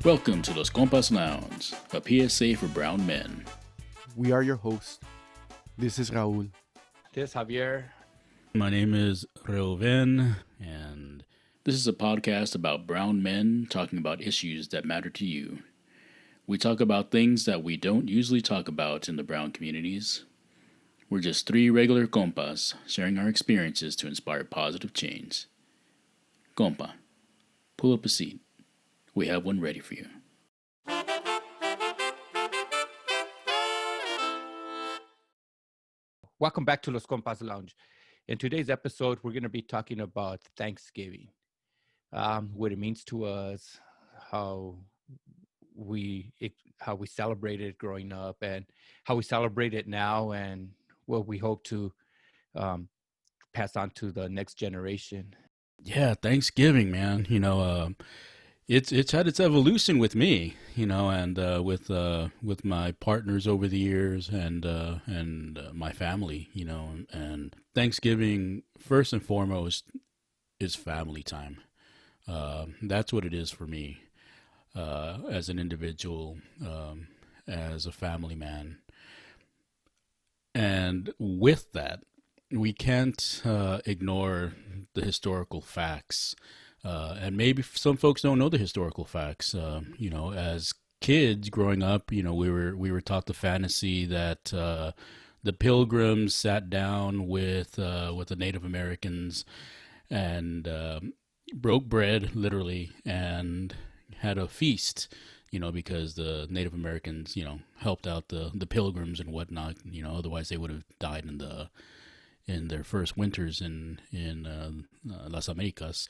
Welcome to Los Compas Lounge, a PSA for brown men. We are your hosts. This is Raul. This is Javier. My name is Reuven, and this is a podcast about brown men talking about issues that matter to you. We talk about things that we don't usually talk about in the brown communities. We're just three regular compas sharing our experiences to inspire positive change. Compa, pull up a seat. We have one ready for you. Welcome back to Los Compas Lounge. In today's episode, we're going to be talking about Thanksgiving, what it means to us, how we celebrate it growing up, and how we celebrate it now, and what we hope to pass on to the next generation. Yeah, Thanksgiving, man. It's had its evolution with me, and with my partners over the years, and my family, and Thanksgiving first and foremost is family time. That's what it is for me, as an individual, as a family man, and with that, we can't ignore the historical facts. And maybe some folks don't know the historical facts. As kids growing up, we were taught the fantasy that the Pilgrims sat down with the Native Americans and broke bread, literally, and had a feast. Because the Native Americans, helped out the Pilgrims and whatnot. Otherwise they would have died in their first winters in Las Americas.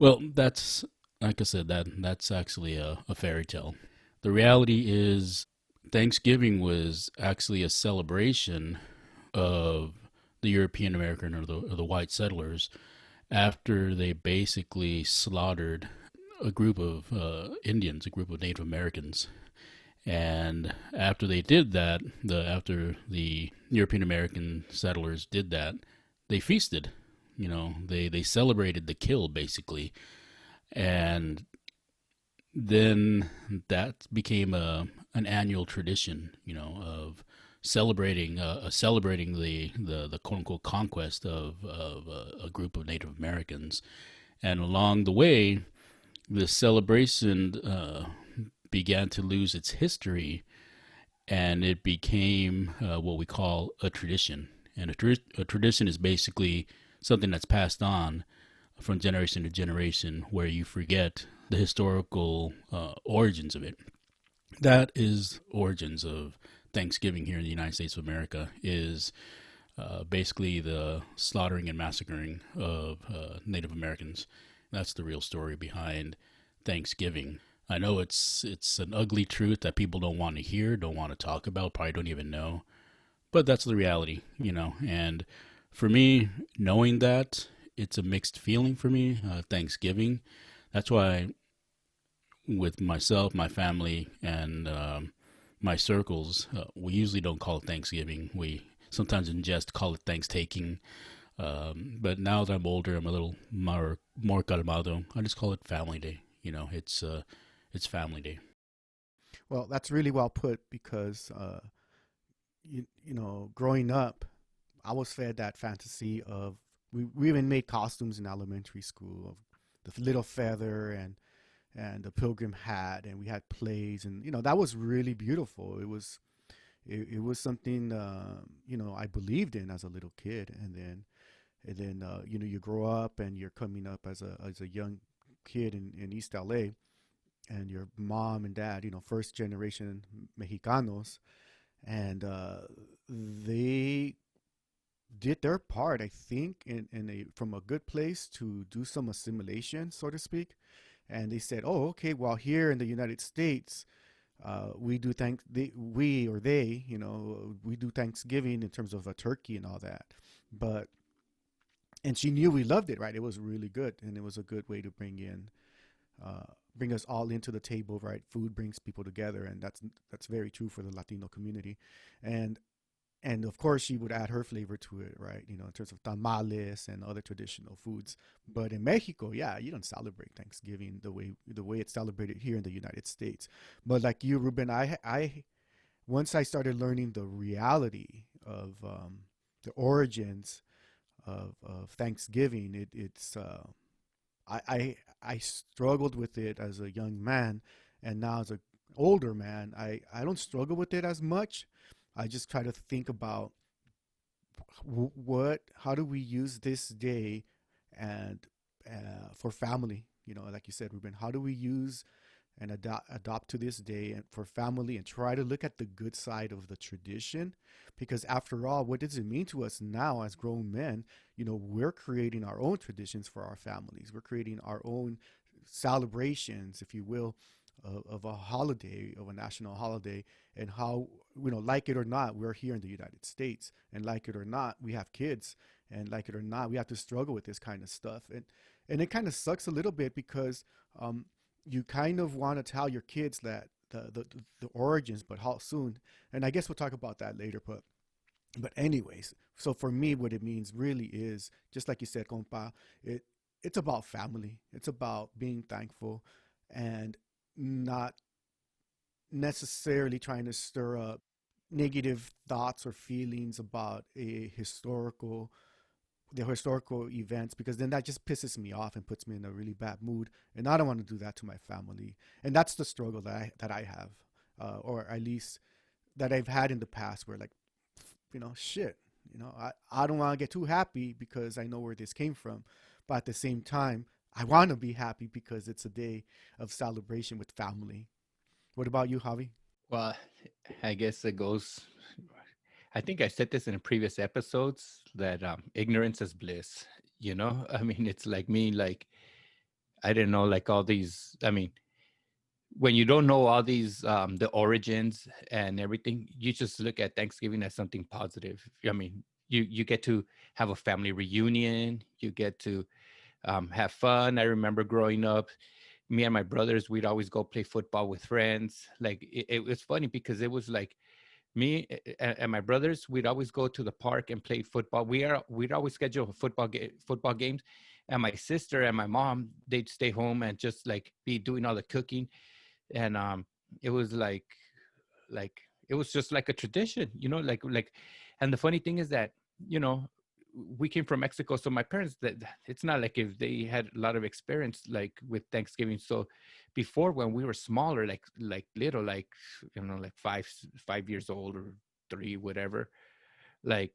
Well, that's, like I said, that's actually a fairy tale. The reality is Thanksgiving was actually a celebration of the European American or the white settlers after they basically slaughtered a group of Indians, a group of Native Americans. And after they did that, after the European American settlers did that, they feasted. They celebrated the kill, basically. And then that became an annual tradition, of celebrating the quote unquote conquest of a group of Native Americans. And along the way, the celebration began to lose its history, and it became what we call a tradition. And a tradition is basically something that's passed on from generation to generation, where you forget the historical origins of it. That is origins of Thanksgiving here in the United States of America, is basically the slaughtering and massacring of Native Americans. That's the real story behind Thanksgiving. I know it's an ugly truth that people don't want to hear, don't want to talk about, probably don't even know, but that's the reality, and for me, knowing that, it's a mixed feeling for me, Thanksgiving. That's why with myself, my family, and my circles, we usually don't call it Thanksgiving. We sometimes in jest call it Thanks-taking. But now that I'm older, I'm a little more calmado. I just call it Family Day. It's Family Day. Well, that's really well put because, growing up, I was fed that fantasy of, we even made costumes in elementary school of the little feather and the pilgrim hat, and we had plays, and that was really beautiful. It was something I believed in as a little kid, and then you grow up and you're coming up as a young kid in East LA, and your mom and dad, first generation Mexicanos, and they did their part, I think, from a good place to do some assimilation, so to speak. And they said, "Oh, okay. Well, here in the United States, we do we do Thanksgiving in terms of a turkey and all that." And she knew we loved it, right? It was really good, and it was a good way to bring us all into the table, right? Food brings people together, and that's very true for the Latino community. And and of course she would add her flavor to it, right? You know, in terms of tamales and other traditional foods. But in Mexico, yeah, you don't celebrate Thanksgiving the way it's celebrated here in the United States. But like you, Ruben, I once I started learning the reality of the origins of Thanksgiving, it's I struggled with it as a young man, and now as a older man, I don't struggle with it as much. I just try to think about what how do we use this day and for family. You know, like you said, Ruben, how do we use and adopt to this day and for family and try to look at the good side of the tradition, because after all, what does it mean to us now as grown men? You know, we're creating our own traditions for our families, we're creating our own celebrations, if you will, of a holiday, of a national holiday. And how, you know, like it or not, we're here in the United States, and like it or not, we have kids, and like it or not, we have to struggle with this kind of stuff. And it kind of sucks a little bit because um, you kind of want to tell your kids that the origins, but how soon. And I guess we'll talk about that later. But anyways, so for me, what it means really is just like you said, compa. It's about family. It's about being thankful, and not necessarily trying to stir up negative thoughts or feelings about the historical events, because then that just pisses me off and puts me in a really bad mood, and I don't want to do that to my family. And that's the struggle that I have, or at least that I've had in the past, where like, you know, shit, you know, I don't want to get too happy because I know where this came from, but at the same time, I want to be happy because it's a day of celebration with family. What about you, Javi? Well, I guess it goes. I think I said this in previous episodes that ignorance is bliss. You know, I mean, it's like me, like I didn't know like all these. I mean, when you don't know all these the origins and everything, you just look at Thanksgiving as something positive. I mean, you get to have a family reunion, you get to have fun. I remember growing up, me and my brothers, we'd always go play football with friends. Like it was funny because it was like me and my brothers, we'd always go to the park and play football. We'd always schedule football games, and my sister and my mom, they'd stay home and just like be doing all the cooking. And it was like it was just like a tradition, you know, like. And the funny thing is that, you know, we came from Mexico, so my parents, that it's not like if they had a lot of experience like with Thanksgiving. So before, when we were smaller, like little, like, you know, like 5 years old or 3, whatever, like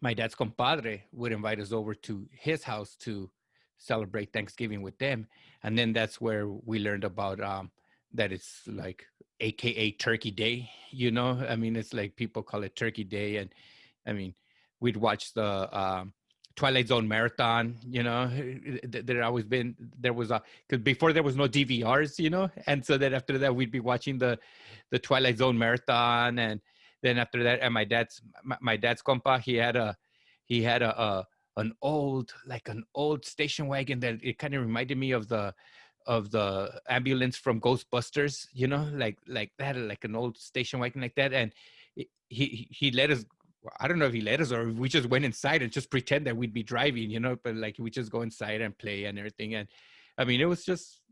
my dad's compadre would invite us over to his house to celebrate Thanksgiving with them. And then that's where we learned about that it's like AKA Turkey Day, you know? I mean, it's like people call it Turkey Day. And I mean, we'd watch the Twilight Zone marathon, you know. There always been, there was a, because before there was no DVRs, you know. And so then after that, we'd be watching the Twilight Zone marathon. And then after that, and my dad's compa, he had a an old station wagon that it kind of reminded me of the ambulance from Ghostbusters, you know, like that, like an old station wagon like that. And he let us. I don't know if he let us or we just went inside and just pretend that we'd be driving, you know. But like we just go inside and play and everything. And I mean, it was just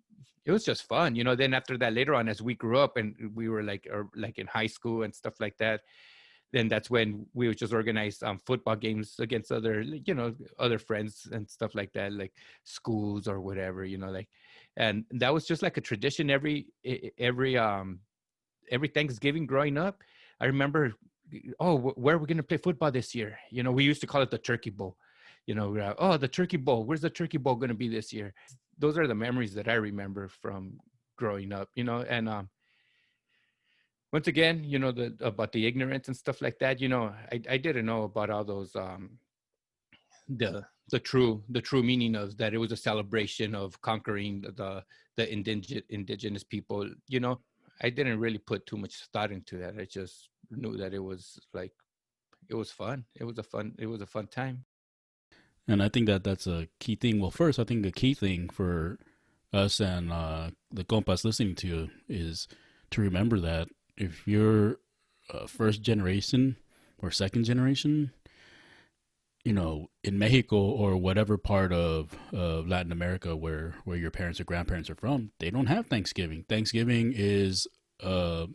fun, you know. Then after that, later on, as we grew up and we were like, or like in high school and stuff like that, then that's when we would just organize football games against other, you know, other friends and stuff like that, like schools or whatever, you know, like. And that was just like a tradition every Thanksgiving growing up. I remember, oh, where are we going to play football this year? You know, we used to call it the Turkey Bowl. You know, oh, the Turkey Bowl. Where's the Turkey Bowl going to be this year? Those are the memories that I remember from growing up, you know. And once again, you know, about the ignorance and stuff like that. You know, I didn't know about all those the true meaning of that. It was a celebration of conquering the indigenous people. You know, I didn't really put too much thought into that. I just knew that it was like it was fun. It was a fun time. And I think that that's a key thing. Well, first, I think the key thing for us and the compas listening to is to remember that if you're first generation, or second generation, in Mexico or whatever part of Latin America where your parents or grandparents are from, they don't have Thanksgiving. Thanksgiving is an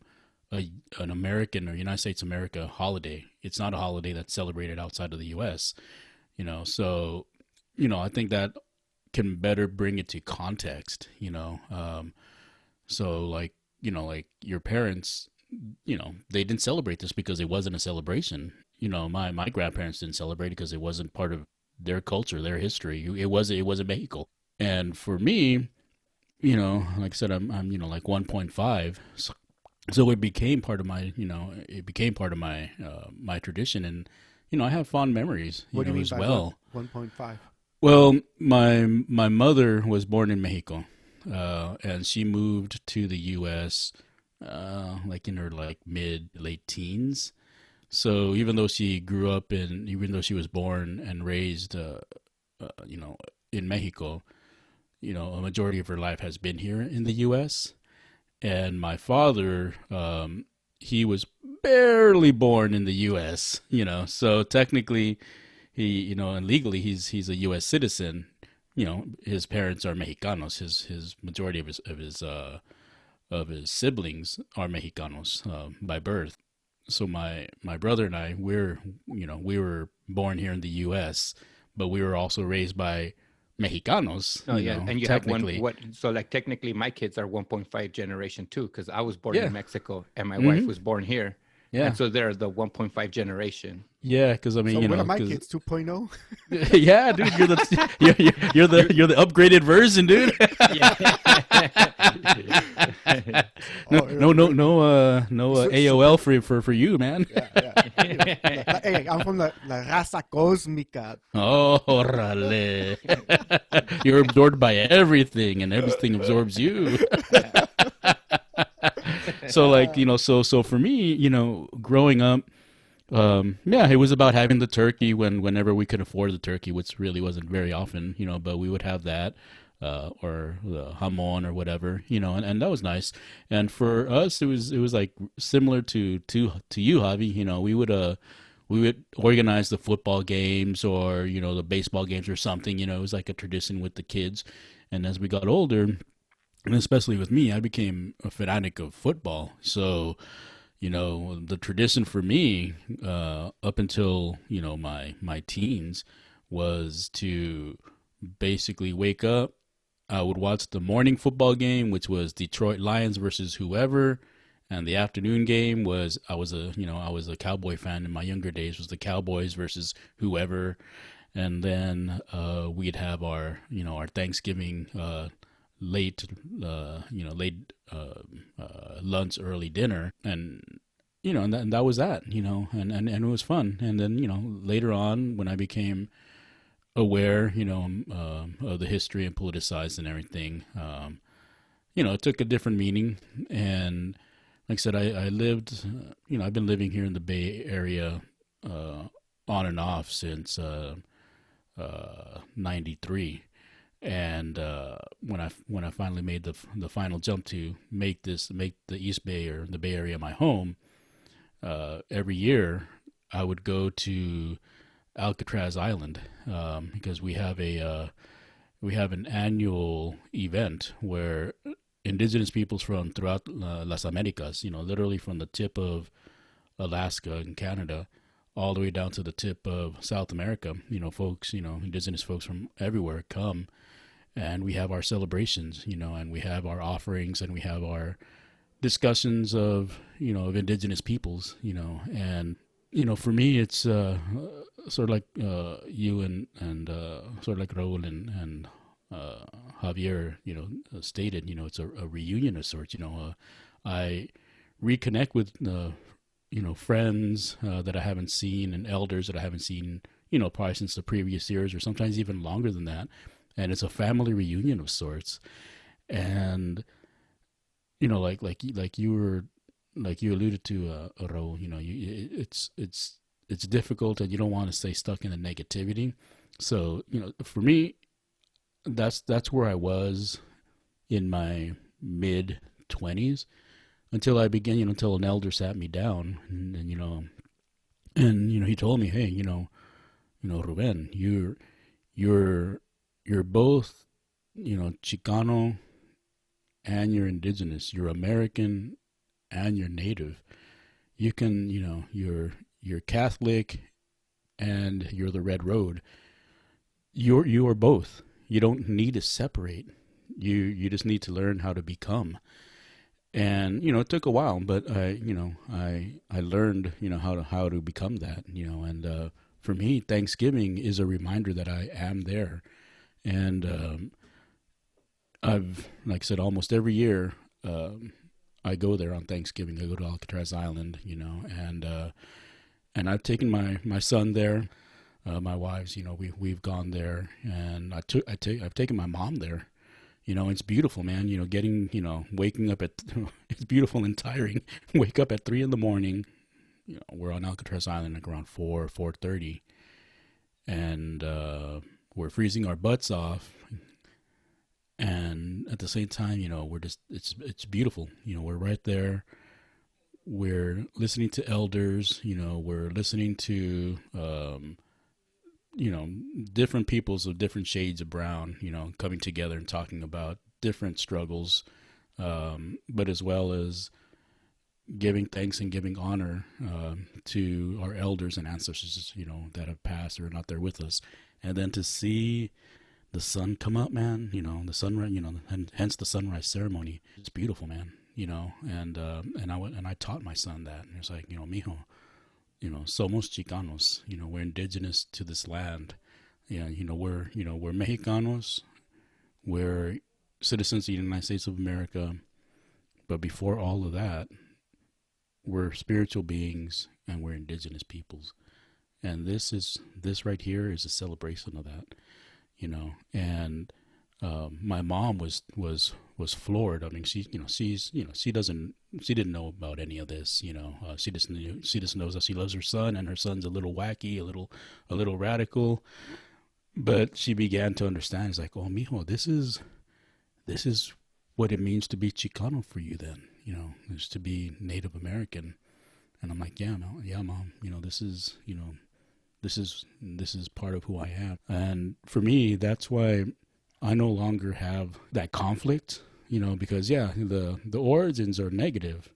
American or United States America holiday. It's not a holiday that's celebrated outside of the U.S. So I think that can better bring it to context. So like your parents, they didn't celebrate this because it wasn't a celebration. My grandparents didn't celebrate it because it wasn't part of their culture, their history. It wasn't Mexico. And for me, like I said, I'm like 1.5, so it became part of my my tradition, and I have fond memories, What do you mean as by well. 1.5? Well, my mother was born in Mexico, and she moved to the U.S. Like in her like mid late teens. So even though even though she was born and raised, in Mexico, a majority of her life has been here in the U.S. And my father, he was barely born in the U.S. So technically, and legally, he's a U.S. citizen. His parents are Mexicanos. His majority of his siblings are Mexicanos by birth. So my brother and I, we were born here in the U.S., but we were also raised by Mexicanos. Oh yeah, and you have technically. so like technically my kids are 1.5 generation too, because I was born Yeah. in Mexico and my wife was born here. Yeah. And so they're the 1.5 generation. Yeah, because I mean, So what are my kids, 2.0? Yeah, dude, you're the upgraded version, dude. No AOL for you, man. Yeah. Hey, I'm from la raza cósmica. Oh, orale. You're absorbed by everything, and everything absorbs you. So like, so for me, growing up, it was about having the turkey whenever we could afford the turkey, which really wasn't very often, but we would have that, or the jamon or whatever, and that was nice. And for us, it was like similar to you, Javi. We would organize the football games or the baseball games or something. It was like a tradition with the kids. And as we got older, and especially with me, I became a fanatic of football. So, the tradition for me, up until, my teens, was to basically wake up. I would watch the morning football game, which was Detroit Lions versus whoever. And the afternoon game was, I was a Cowboy fan in my younger days, was the Cowboys versus whoever. And then, we'd have our Thanksgiving, late lunch, early dinner, and and that was that, and it was fun. And then later on, when I became aware, of the history and politicized and everything, it took a different meaning. And like I said, I lived, I've been living here in the Bay Area on and off since '93. And when I finally made the final jump to make the East Bay or the Bay Area my home, every year I would go to Alcatraz Island, because we have an annual event where indigenous peoples from throughout Las Americas, literally from the tip of Alaska and Canada all the way down to the tip of South America, folks, indigenous folks from everywhere come. And we have our celebrations, and we have our offerings, and we have our discussions of indigenous peoples, and for me, it's sort of like you and sort of like Raul and Javier, stated, it's a reunion of sorts. I reconnect with friends that I haven't seen, and elders that I haven't seen, probably since the previous years, or sometimes even longer than that. And it's a family reunion of sorts. And like you alluded to, Raul, it's difficult, and you don't want to stay stuck in the negativity. So for me, that's where I was in my mid 20s until I began, until an elder sat me down and And he told me, hey, Ruben, you're you're both Chicano and you're indigenous. You're American and you're native. You can, you're Catholic and you're the Red Road. You are both. You don't need to separate. You just need to learn how to become. And it took a while, but I learned how to become that. And for me, Thanksgiving is a reminder that I am there. And I've, like I said, almost every year I go there on Thanksgiving. I go to Alcatraz Island, and I've taken my son there. My wives, we've gone there, and I've taken my mom there. It's beautiful, man. Getting, waking up at it's beautiful and tiring. Wake up at 3 in the morning. We're on Alcatraz Island like around 4:30, and we're freezing our butts off. And at the same time, we're just it's beautiful. We're right there. We're listening to elders. We're listening to different peoples of different shades of brown, coming together and talking about different struggles, but as well as giving thanks and giving honor to our elders and ancestors, that have passed or are not there with us. And then to see the sun come up, man, the sunrise, and hence the sunrise ceremony. It's beautiful, man, and I taught my son that. And it's like, mijo, somos Chicanos. We're indigenous to this land. Yeah, we're Mexicanos. We're citizens of the United States of America. But before all of that, we're spiritual beings and we're indigenous peoples. And this right here is a celebration of that. And my mom was floored. I mean, she she didn't know about any of this. She just knows that she loves her son, and her son's a little wacky, a little radical. But she began to understand. It's like, oh, mijo, this is what it means to be Chicano for you. Then, is to be Native American. And I'm like, yeah, no, yeah, mom. This is this is part of who I am. And for me, that's why I no longer have that conflict, because yeah, the origins are negative,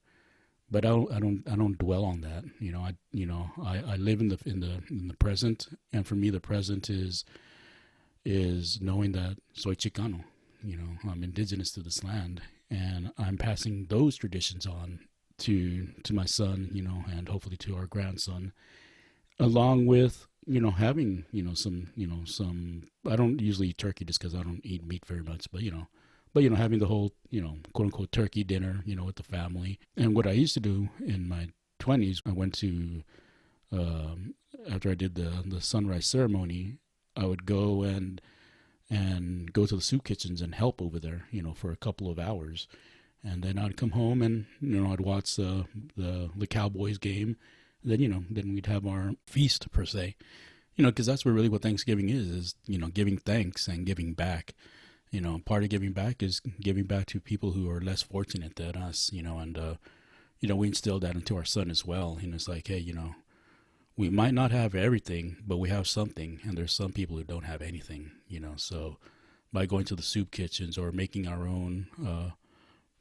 but I don't dwell on that. I live in the present, and for me, the present is knowing that soy Chicano. I'm indigenous to this land, and I'm passing those traditions on to my son, and hopefully to our grandson, along with having some I don't usually eat turkey just because I don't eat meat very much, but having the whole quote unquote turkey dinner with the family. And what I used to do in my 20s, I went to after I did the sunrise ceremony, I would go and go to the soup kitchens and help over there for a couple of hours, and then I'd come home and I'd watch the Cowboys game. Then we'd have our feast per se, because that's really what Thanksgiving is giving thanks and giving back. Part of giving back is giving back to people who are less fortunate than us, and we instill that into our son as well. It's like, hey, we might not have everything, but we have something, and there's some people who don't have anything, so by going to the soup kitchens or making our own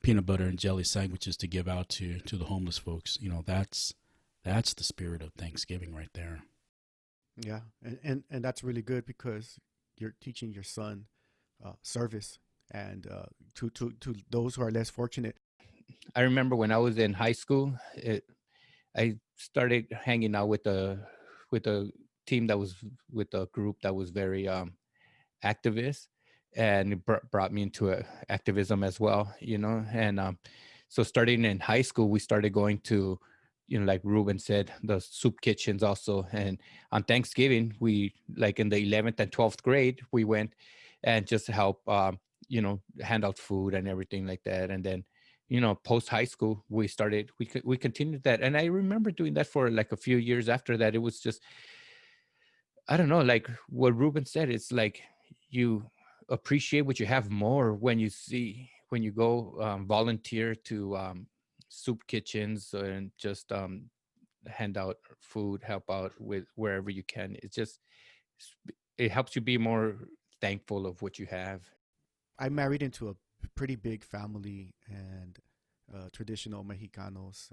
peanut butter and jelly sandwiches to give out to the homeless folks, that's the spirit of Thanksgiving right there. Yeah, and that's really good because you're teaching your son service and to those who are less fortunate. I remember when I was in high school, I started hanging out with a team that was with a group that was very activist, and it brought me into activism as well, and so starting in high school, we started going to, like Ruben said, the soup kitchens also. And on Thanksgiving, we, like in the 11th and 12th grade, we went and just help, hand out food and everything like that. And then, post high school, we continued that. And I remember doing that for like a few years after that. It was just, I don't know, like what Ruben said, it's like you appreciate what you have more when you go volunteer to soup kitchens and just hand out food, help out with wherever you can. It's just, it helps you be more thankful of what you have. I married into a pretty big family and traditional Mexicanos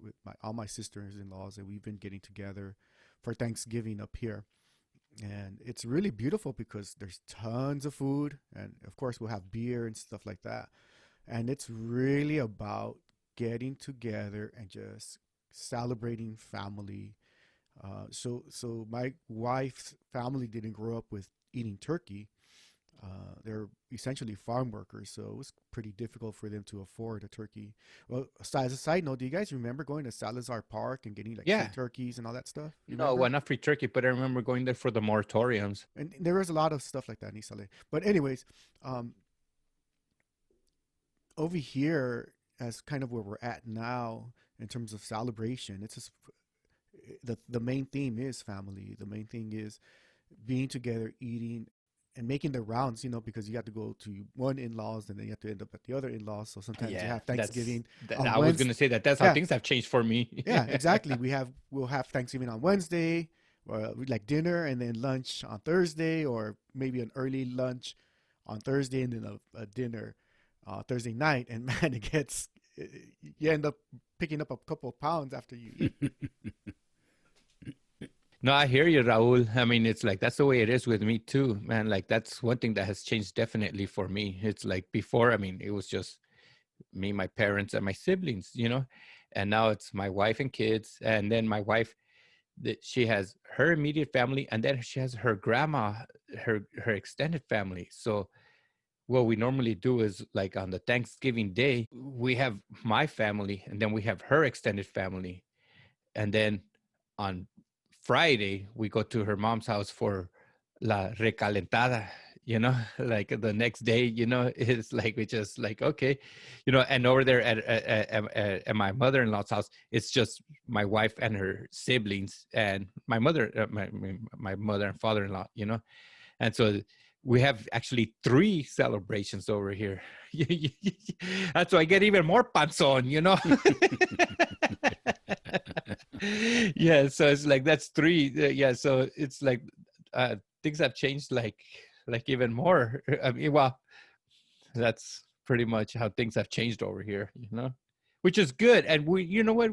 with all my sisters-in-laws, and we've been getting together for Thanksgiving up here. And it's really beautiful because there's tons of food, and of course we'll have beer and stuff like that. And it's really about getting together and just celebrating family. So my wife's family didn't grow up with eating turkey. They're essentially farm workers, so it was pretty difficult for them to afford a turkey. Well, as a side note, do you guys remember going to Salazar Park and getting like free Yeah. turkeys and all that stuff? You No, remember? well, not free turkey, but I remember going there for the moratoriums. And there was a lot of stuff like that in Isale. But anyways, um, over here, as kind of where we're at now in terms of celebration, it's just the main theme is family. The main thing is being together, eating, and making the rounds, because you have to go to one in-laws and then you have to end up at the other in-laws. So sometimes you Yeah, have Thanksgiving on I was Wednesday. gonna say that's how Yeah, things have changed for me. yeah, exactly. We'll have Thanksgiving on Wednesday, or like dinner, and then lunch on Thursday, or maybe an early lunch on Thursday, and then a dinner Thursday night. And man, you end up picking up a couple of pounds after you eat. No, I hear you, Raul. I mean, it's like that's the way it is with me too, man. Like that's one thing that has changed definitely for me. It's like before, I mean, it was just me, my parents, and my siblings. And now it's my wife and kids, and then my wife, that she has her immediate family, and then she has her grandma, her extended family. So what we normally do is like on the Thanksgiving day, we have my family, and then we have her extended family, and then on Friday we go to her mom's house for la recalentada. Like the next day, it's like we just like okay, and over there at my mother-in-law's house, it's just my wife and her siblings and my mother, my mother and father-in-law. And so we have actually 3 celebrations over here. That's why I get even more panzon. Yeah, so it's like that's 3. Yeah, so it's like things have changed like even more. I mean, well, that's pretty much how things have changed over here, which is good. And you know what?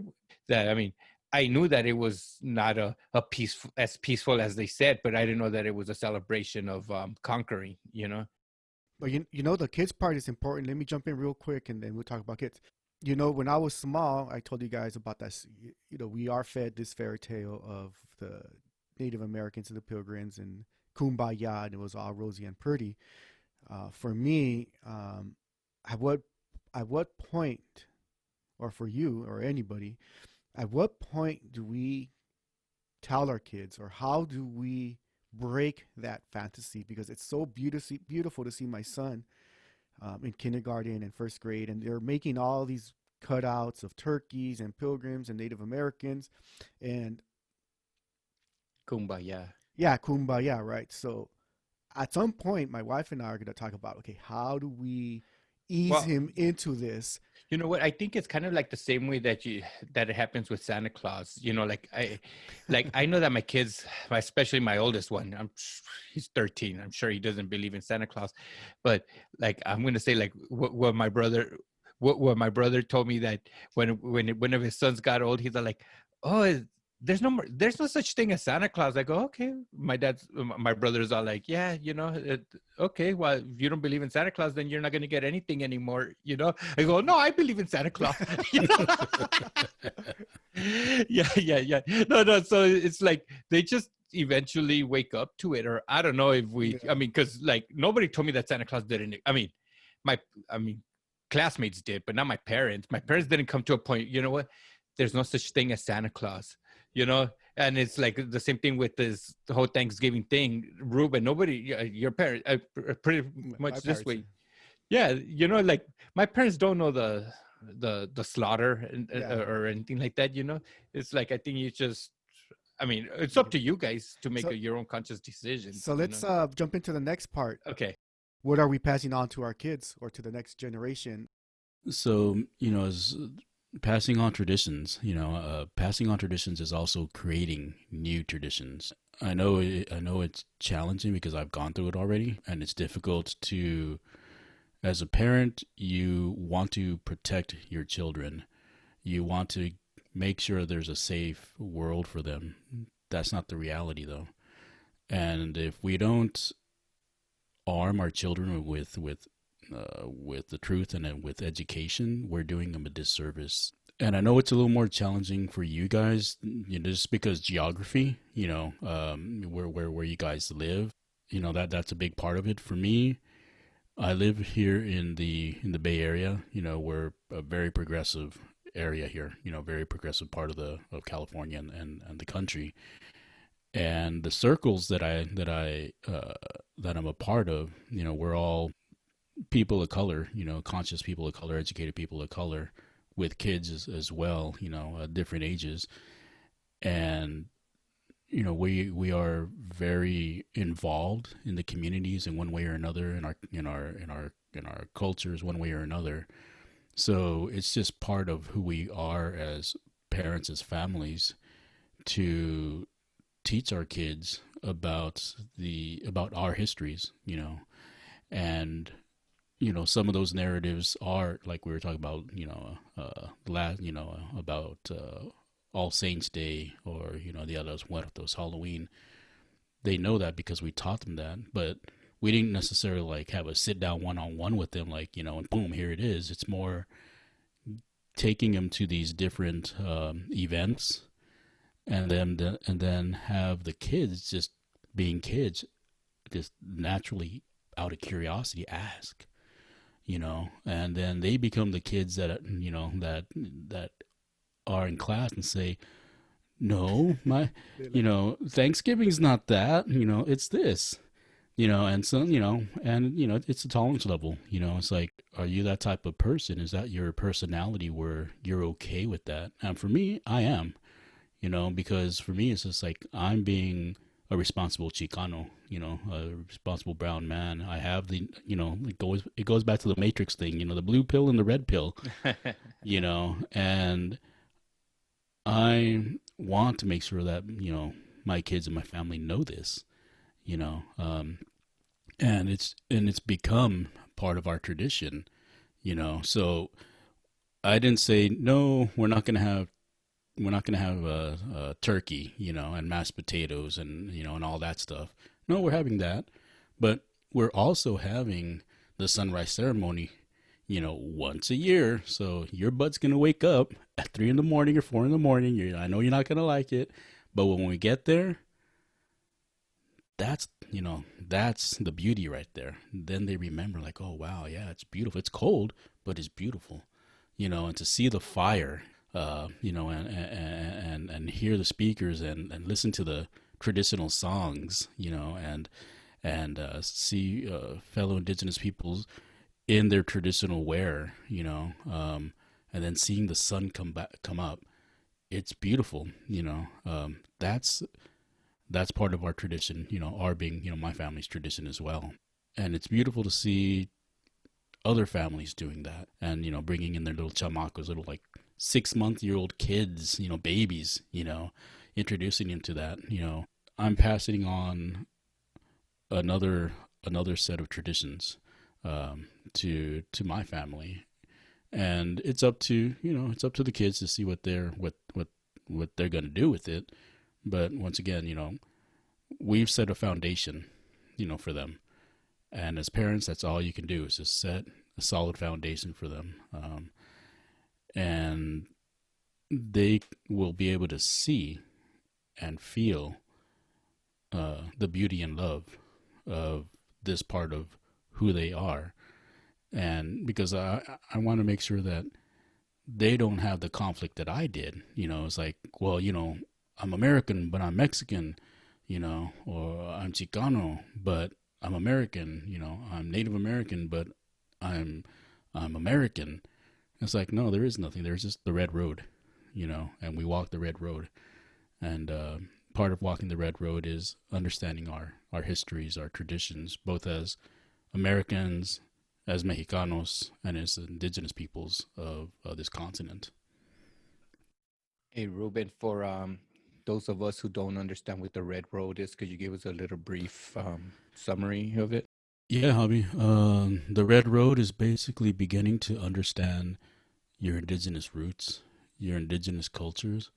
That I mean, I knew that it was not a peaceful as they said, but I didn't know that it was a celebration of conquering. But the kids part is important. Let me jump in real quick, and then we'll talk about kids. When I was small, I told you guys about that. We are fed this fairy tale of the Native Americans and the Pilgrims and Kumbaya, and it was all rosy and pretty. For me, at what point, or for you or anybody, at what point do we tell our kids, or how do we break that fantasy? Because it's so beautiful to see my son in kindergarten and first grade, and they're making all these cutouts of turkeys and pilgrims and Native Americans, and Kumbaya. yeah, kumbaya, right? So at some point, my wife and I are going to talk about, okay, how do we ease Well, him into this? you know what? I think it's kind of like the same way that it happens with Santa Claus. I know that my kids, especially my oldest one, he's 13. I'm sure he doesn't believe in Santa Claus, but like I'm gonna say like what my brother, what my brother told me, that when his sons got old, he's like, oh, there's no such thing as Santa Claus. I go, okay. My brother's all like, yeah, okay, well, if you don't believe in Santa Claus, then you're not going to get anything anymore. I go, no, I believe in Santa Claus. Yeah, yeah, yeah. No. So it's like they just eventually wake up to it, or I don't know if Yeah. I mean, because like nobody told me that Santa Claus didn't. My, I mean, classmates did, but not my parents. My parents didn't come to a point. You know what? There's no such thing as Santa Claus. And it's like the same thing with this the whole Thanksgiving thing. Ruben, nobody, your parents, pretty much this way. Yeah, like my parents don't know the slaughter Yeah. or anything like that. It's like I think you just, I mean, it's up to you guys to make So, your own conscious decisions. so let's jump into the next part. Okay. What are we passing on to our kids or to the next generation? So, as passing on traditions, passing on traditions is also creating new traditions. I know it's challenging because I've gone through it already, and it's difficult to, as a parent, you want to protect your children. You want to make sure there's a safe world for them. That's not the reality, though. And if we don't arm our children with the truth and with education, we're doing them a disservice. And I know it's a little more challenging for you guys, just because geography, where you guys live, that's a big part of it. For me, I live here in the Bay Area. We're a very progressive area here. Very progressive part of California and the country. And the circles that I'm a part of, we're all people of color, conscious people of color, educated people of color, with kids as well, at different ages. And we are very involved in the communities in one way or another, in our cultures one way or another. So it's just part of who we are as parents, as families, to teach our kids about our histories, and some of those narratives are like we were talking about, about All Saints Day, or Dia de los Muertos, Halloween. They know that because we taught them that, but we didn't necessarily like have a sit down one on one with them, like and boom, here it is. It's more taking them to these different events, and then have the kids, just being kids, just naturally out of curiosity ask, and then they become the kids that that are in class and say, no, my Thanksgiving's not that, it's this, and so it's a tolerance level. It's like, are you that type of person? Is that your personality where you're okay with that? And for me, I am, because for me it's just like, I'm being a responsible Chicano, a responsible brown man. I have the, it goes back to the Matrix thing, the blue pill and the red pill, and I want to make sure that, my kids and my family know this, and it's become part of our tradition, so I didn't say, no, we're not gonna have a turkey, and mashed potatoes and and all that stuff. No, we're having that, but we're also having the sunrise ceremony, once a year. So your butt's gonna wake up at 3 in the morning or 4 in the morning. I know you're not gonna like it, but when we get there, that's the beauty right there. Then they remember, like, oh wow, yeah, it's beautiful. It's cold, but it's beautiful, and to see the fire, and hear the speakers, and listen to the traditional songs, and see fellow indigenous peoples in their traditional wear, and then seeing the sun come up. It's beautiful, that's part of our tradition, our being, my family's tradition as well. And it's beautiful to see other families doing that, and bringing in their little chamacos, little like 6-month-year-old kids, babies, introducing them to that. I'm passing on another set of traditions, to my family, and it's up to the kids to see what they're gonna do with it. But once again, we've set a foundation, for them, and as parents, that's all you can do, is just set a solid foundation for them, and they will be able to see and feel the beauty and love of this part of who they are. And because I want to make sure that they don't have the conflict that I did. It's like, well, I'm American, but I'm Mexican, or I'm Chicano, but I'm American, I'm Native American, but I'm American. It's like, no, there is nothing. There's just the red road, and we walk the red road. And part of walking the red road is understanding our histories, our traditions, both as Americans, as Mexicanos, and as indigenous peoples of this continent. Hey, Ruben, for those of us who don't understand what the Red Road is, could you give us a little brief summary of it? Yeah, hobby. The Red Road is basically beginning to understand your indigenous roots, your indigenous cultures,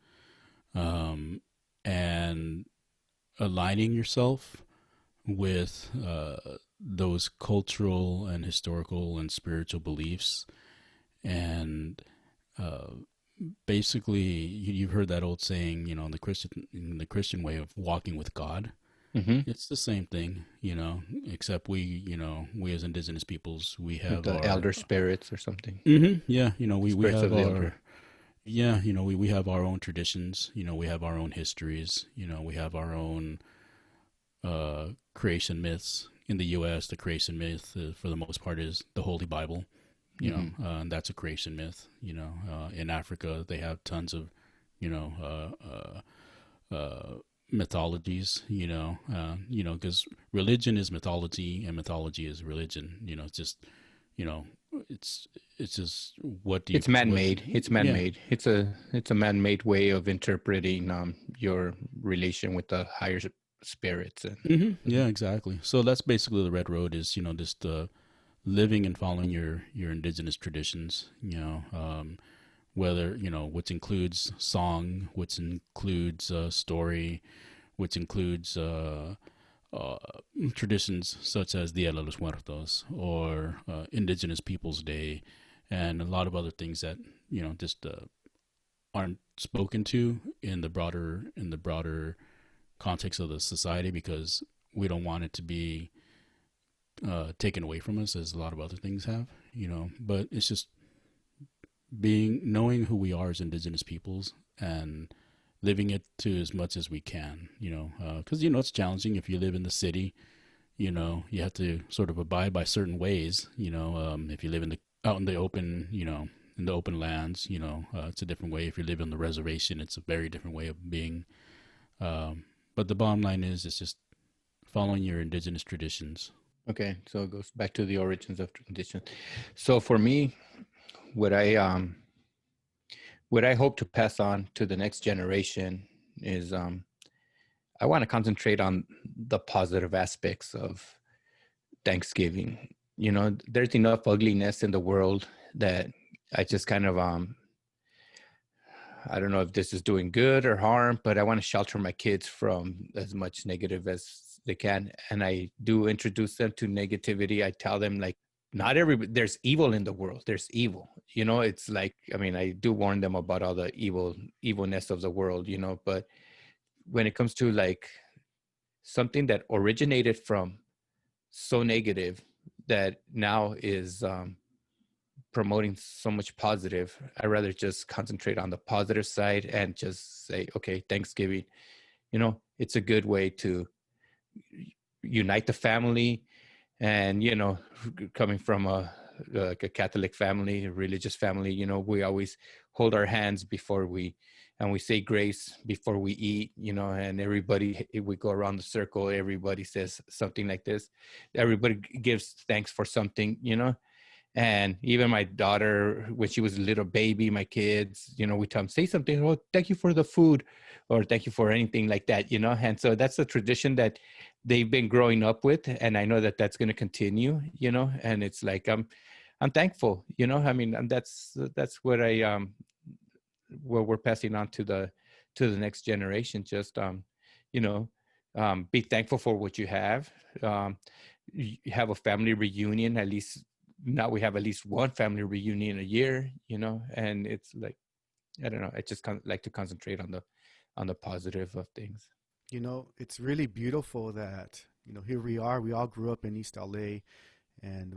um, and aligning yourself with those cultural and historical and spiritual beliefs. And uh, basically, you've heard that old saying, in the Christian way of walking with God. Mm-hmm. It's the same thing, except we as indigenous peoples, we With have the our, elder spirits or something, yeah, we spirits have of the our, elder. yeah, we have our own traditions, we have our own histories, we have our own creation myths. In the U.S., the creation myth, for the most part, is the Holy Bible. Mm-hmm. And that's a creation myth. In Africa, they have tons of, you know, mythologies. Because religion is mythology and mythology is religion. It's just, you know, it's it's just what do you It's what? man-made. It's Yeah. man-made. It's a man-made way of interpreting your relation with the higher spirits. And Yeah, exactly. So that's basically the Red Road is, just living and following your indigenous traditions. Whether which includes song, which includes story, which includes uh, traditions such as Dia de los Muertos or Indigenous Peoples Day, and a lot of other things that just aren't spoken to in the broader context of the society because we don't want it to be taken away from us as a lot of other things have. But it's just being knowing who we are as indigenous peoples and living it to as much as we can, because it's challenging if you live in the city. You have to sort of abide by certain ways. If you live in the out in the open, in the open lands, it's a different way. If you live on the reservation, it's a very different way of being. But the bottom line is, it's just following your indigenous traditions. okay, so it goes back to the origins of tradition. So for me, what I um what I hope to pass on to the next generation is I want to concentrate on the positive aspects of Thanksgiving. There's enough ugliness in the world that I just kind of I don't know if this is doing good or harm, but I want to shelter my kids from as much negative as they can. And I do introduce them to negativity. I tell them like not everybody there's evil in the world. There's evil. It's like, I mean, I do warn them about all the evilness of the world, but when it comes to like something that originated from so negative that now is promoting so much positive, I rather just concentrate on the positive side and just say, okay, Thanksgiving, it's a good way to unite the family. And coming from like a Catholic family, a religious family, we always hold our hands before we say grace before we eat, and everybody, if we go around the circle, everybody says something like this. Everybody gives thanks for something, and even my daughter, when she was a little baby, my kids, we tell them, say something, oh, thank you for the food, or thank you for anything like that, And so that's a tradition that they've been growing up with. And I know that that's going to continue, and it's like, I'm thankful, I mean, and that's what we're passing on to the next generation. Just, you know, be thankful for what you have. You have a family reunion, at least now we have at least one family reunion a year, and it's like, I don't know, I just like to concentrate on the positive of things. It's really beautiful that, here we are. We all grew up in East LA, and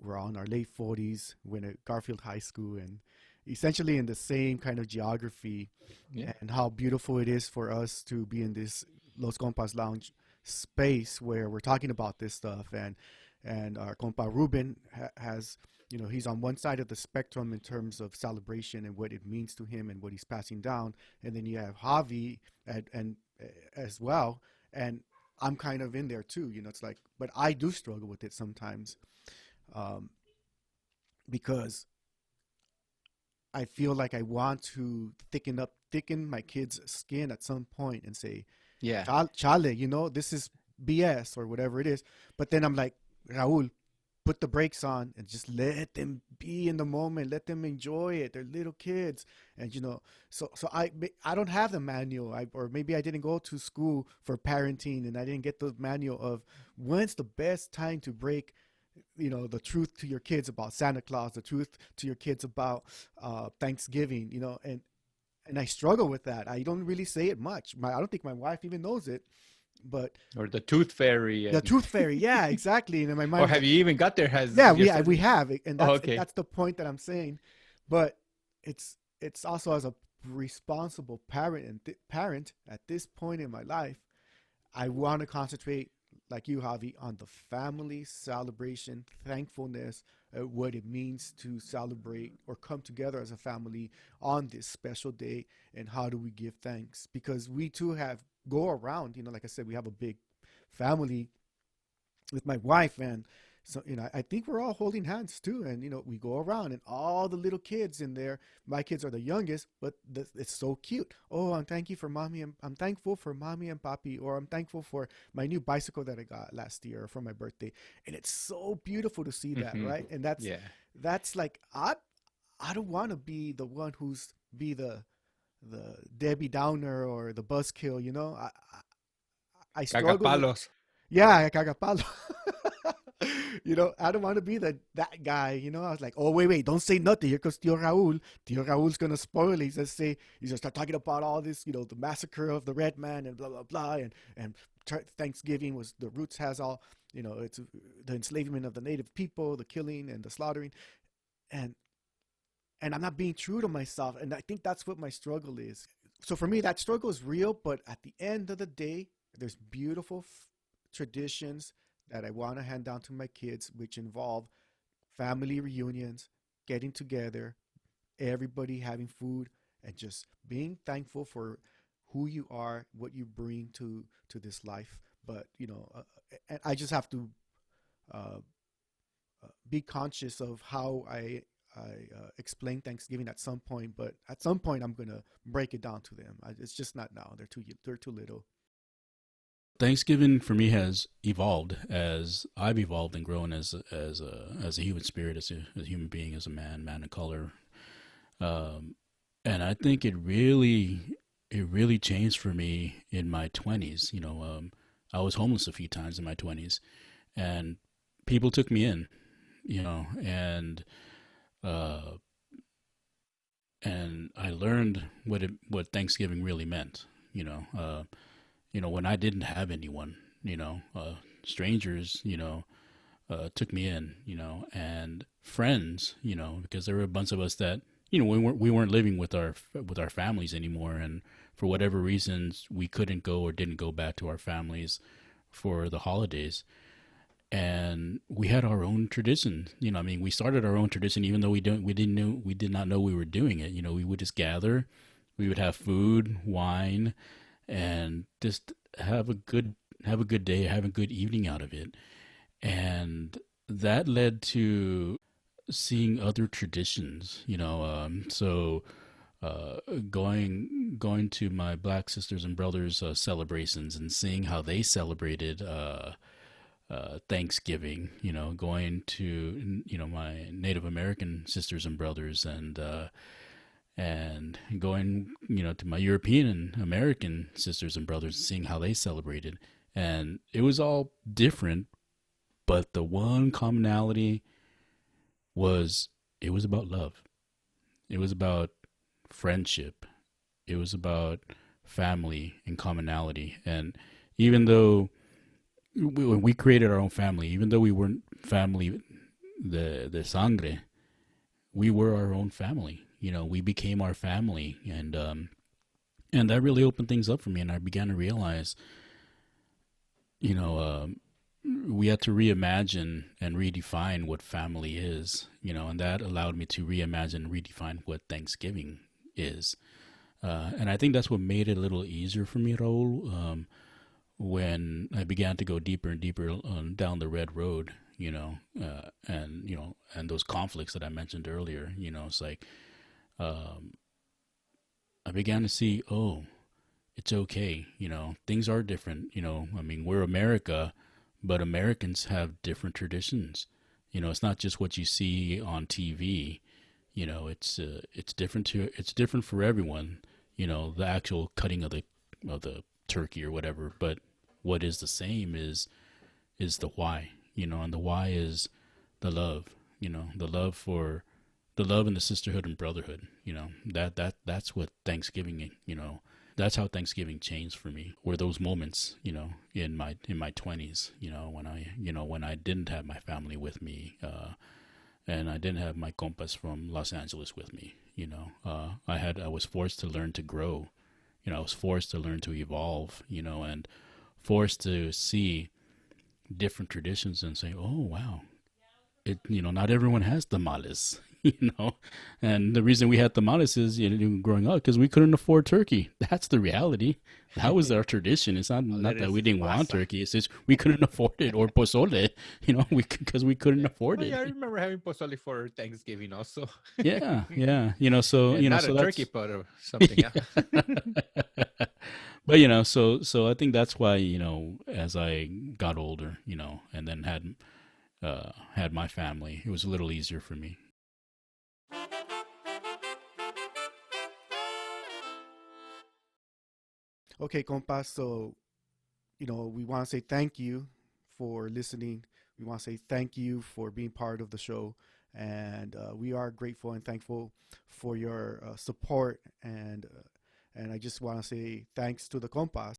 we're all in our late 40s. We're at Garfield High School and essentially in the same kind of geography, Yeah. and how beautiful it is for us to be in this Los Compas Lounge space where we're talking about this stuff. And our compa Ruben has, he's on one side of the spectrum in terms of celebration and what it means to him and what he's passing down. And then you have Javi and as well. And I'm kind of in there too. It's like, but I do struggle with it sometimes, um, because I feel like I want to thicken my kids' skin at some point and say, Yeah. Chale, this is BS or whatever it is. But then I'm like, Raul, put the brakes on and just let them be in the moment. Let them enjoy it. They're little kids, and so I don't have the manual. Or maybe I didn't go to school for parenting, and I didn't get the manual of when's the best time to break the truth to your kids about Santa Claus, the truth to your kids about Thanksgiving, and I struggle with that. I don't really say it much. I don't think my wife even knows it, but Or the tooth fairy. the tooth fairy, yeah, exactly. And in my mind, Or have you even got there? Has yeah, your we son- have it, and Oh, that's okay. that's the point that I'm saying. But it's also as a responsible parent at this point in my life, I want to concentrate, like you, Javi, on the family celebration, thankfulness, what it means to celebrate or come together as a family on this special day, and how do we give thanks? Because we too go around, like I said, we have a big family with my wife, and so I think we're all holding hands too, and we go around and all the little kids in there. My kids are the youngest, but it's so cute. Oh, I'm thankful for mommy and papi, or I'm thankful for my new bicycle that I got last year for my birthday. And it's so beautiful to see that, Mhm. right? And that's Yeah. that's like I don't want to be the one who's be the Debbie Downer or the buzzkill. I struggle with, Cagapalos. yeah, cagapalo. I don't want to be that guy. I was like, oh, wait, don't say nothing. Here comes Tio Raul. Tio Raul's gonna spoil it. He's gonna start talking about all this, the massacre of the red man and blah blah blah, and Thanksgiving was the roots has all, it's the enslavement of the native people, the killing and the slaughtering, and I'm not being true to myself, and I think that's what my struggle is. So for me, that struggle is real, but at the end of the day, there's beautiful traditions that I want to hand down to my kids, which involve family reunions, getting together, everybody having food, and just being thankful for who you are, what you bring to this life. But and I just have to uh, be conscious of how I explain Thanksgiving at some point. But at some point, I'm gonna break it down to them. It's just not now. They're too little. Thanksgiving for me has evolved as I've evolved and grown as a human spirit, as a human being, as a man of color. Um, and I think it really changed for me in my 20s. I was homeless a few times in my 20s, and people took me in, and uh, I learned what Thanksgiving really meant. When I didn't have anyone, strangers, took me in, and friends, because there were a bunch of us that, we weren't living with our families anymore, and for whatever reasons we couldn't go or didn't go back to our families for the holidays. And we had our own tradition. We started our own tradition, even though we did not know we were doing it. We would just gather, we would have food, wine, and just have a good day, have a good evening out of it. And that led to seeing other traditions, so going to my black sisters and brothers celebrations and seeing how they celebrated Thanksgiving, going to my Native American sisters and brothers, and going to my European and American sisters and brothers, seeing how they celebrated. And it was all different, but the one commonality was, it was about love. It was about friendship. It was about family and commonality. And even though when we created our own family, even though we weren't family the sangre, we were our own family. We became our family, and that really opened things up for me. And I began to realize, you know, we had to reimagine and redefine what family is, and that allowed me to reimagine and redefine what Thanksgiving is. And I think that's what made it a little easier for me, Raul, when I began to go deeper and deeper down the red road, and those conflicts that I mentioned earlier. It's like, um, I began to see, oh, it's okay. Things are different. I mean, we're America, but Americans have different traditions. It's not just what you see on TV. It's different it's different for everyone. The actual cutting of the turkey or whatever. But what is the same is the why. And the why is the love. The love and the sisterhood and brotherhood. That's what Thanksgiving. That's how Thanksgiving changed for me. Were those moments, in my 20s, when I didn't have my family with me, and I didn't have my compas from Los Angeles with me. I was forced to learn to grow. I was forced to learn to evolve. And forced to see different traditions and say, oh wow, not everyone has tamales. And the reason we had tamales is, growing up, because we couldn't afford turkey. That's the reality. That was our tradition. It's not that we didn't want turkey. It's just we couldn't afford it, or pozole, because we couldn't afford it. Yeah, I remember having pozole for Thanksgiving also. Yeah. So, not so a turkey, but something else. But, so I think that's why, as I got older, and then had my family, it was a little easier for me. Okay, compas. So, we want to say thank you for listening. We want to say thank you for being part of the show. And we are grateful and thankful for your support. And I just want to say thanks to the compas.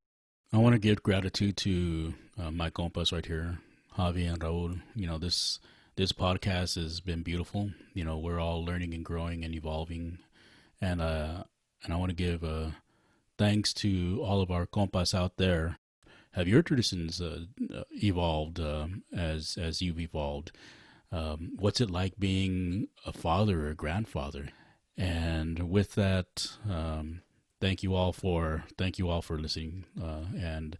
I want to give gratitude to my compas right here, Javi and Raul. This podcast has been beautiful. We're all learning and growing and evolving. And I want to give thanks to all of our compas out there. Have your traditions evolved as you've evolved? What's it like being a father or a grandfather? And with that, thank you all for listening and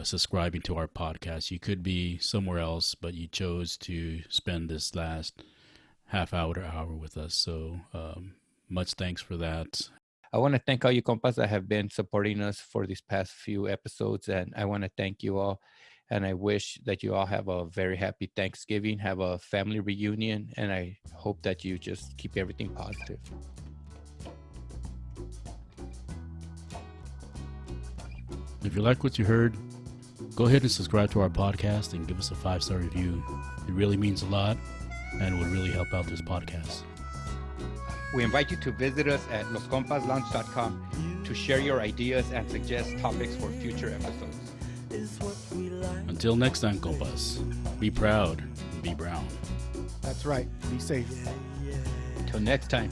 subscribing to our podcast. You could be somewhere else, but you chose to spend this last half hour to hour with us. So much thanks for that. I want to thank all you compas that have been supporting us for these past few episodes. And I want to thank you all. And I wish that you all have a very happy Thanksgiving, have a family reunion. And I hope that you just keep everything positive. If you like what you heard, go ahead and subscribe to our podcast and give us a 5-star review. It really means a lot and would really help out this podcast. We invite you to visit us at loscompaslounge.com to share your ideas and suggest topics for future episodes. Until next time, compas, be proud and be brown. That's right. Be safe. Till next time.